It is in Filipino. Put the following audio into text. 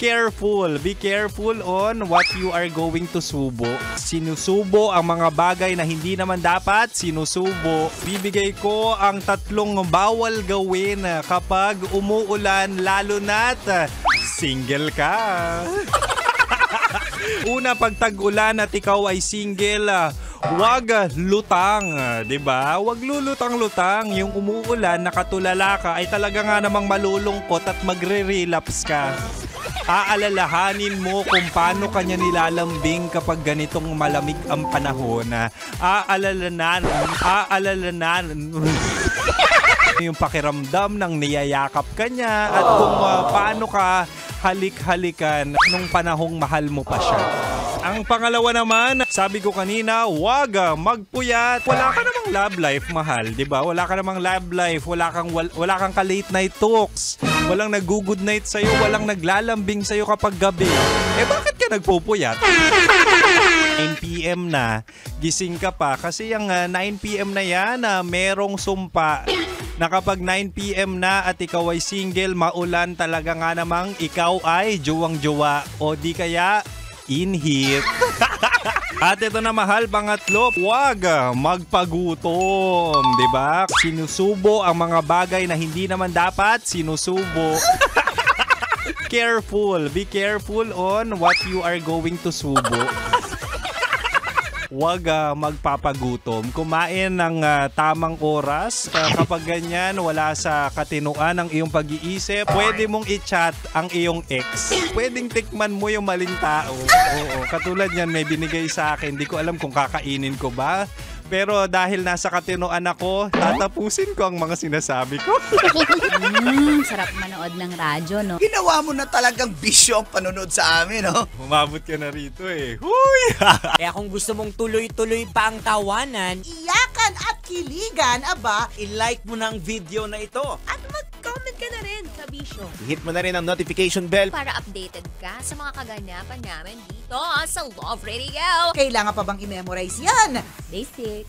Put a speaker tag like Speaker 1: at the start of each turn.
Speaker 1: Careful. Be careful on what you are going to subo. Sinusubo ang mga bagay na hindi naman dapat sinusubo. Bibigay ko ang 3 bawal gawin kapag umuulan, lalo na't single ka. Una, pag tag-ulan at ikaw ay single, wag lutang, 'di ba? Wag lulutang-lutang. Yung umuulan, nakatulala ka, ay talaga nga namang malulungkot at magre-relapse ka. Aalalahanin mo kung paano kanya nilalambing kapag ganitong malamig ang panahon. Aalalanan yung pakiramdam ng niyayakap kanya at kung paano ka halik-halikan nung panahong mahal mo pa siya. Ang pangalawa naman, sabi ko kanina, wag magpuyat. Wala ka namang love life, mahal, 'di ba? Wala ka namang love life, wala kang ka-late night talks. Walang nag-good night sa'yo, walang naglalambing sa'yo kapag gabi. Bakit ka nagpupuyat? 9 PM na, gising ka pa kasi yung 9 PM na yan, merong sumpa na kapag 9 PM na at ikaw ay single, maulan, talaga nga namang ikaw ay juwang-juwa o di kaya in-hit. At ito na, mahal, pangatlo, wag magpagutom, di ba? Sinusubo ang mga bagay na hindi naman dapat sinusubo. Careful. Be careful on what you are going to subo. Huwag magpapagutom. Kumain ng tamang oras. Kapag ganyan, wala sa katinuan ang iyong pag-iisip, pwede mong i-chat ang iyong ex. Pwedeng tikman mo yung maling tao. Oo, katulad yan, may binigay sa akin. Hindi ko alam kung kakainin ko ba. Pero dahil nasa katinuan ako, tatapusin ko ang mga sinasabi ko.
Speaker 2: Sarap manood ng radyo, no?
Speaker 3: Ginawa mo na talagang bisyo ang panonood sa amin, no?
Speaker 1: Umabot ka na rito eh. Huy!
Speaker 4: Kaya kung gusto mong tuloy-tuloy pa ang tawanan,
Speaker 5: Iyakan at kiligan, aba,
Speaker 4: i-like mo na ang video na ito.
Speaker 6: At mag-comment ka na rin sa Bisyo
Speaker 3: Hit mo na rin ang notification bell.
Speaker 6: para updated ka sa mga kaganapan namin dito sa Love Radio.
Speaker 5: kailangan pa bang i-memorize yan?
Speaker 6: Basic.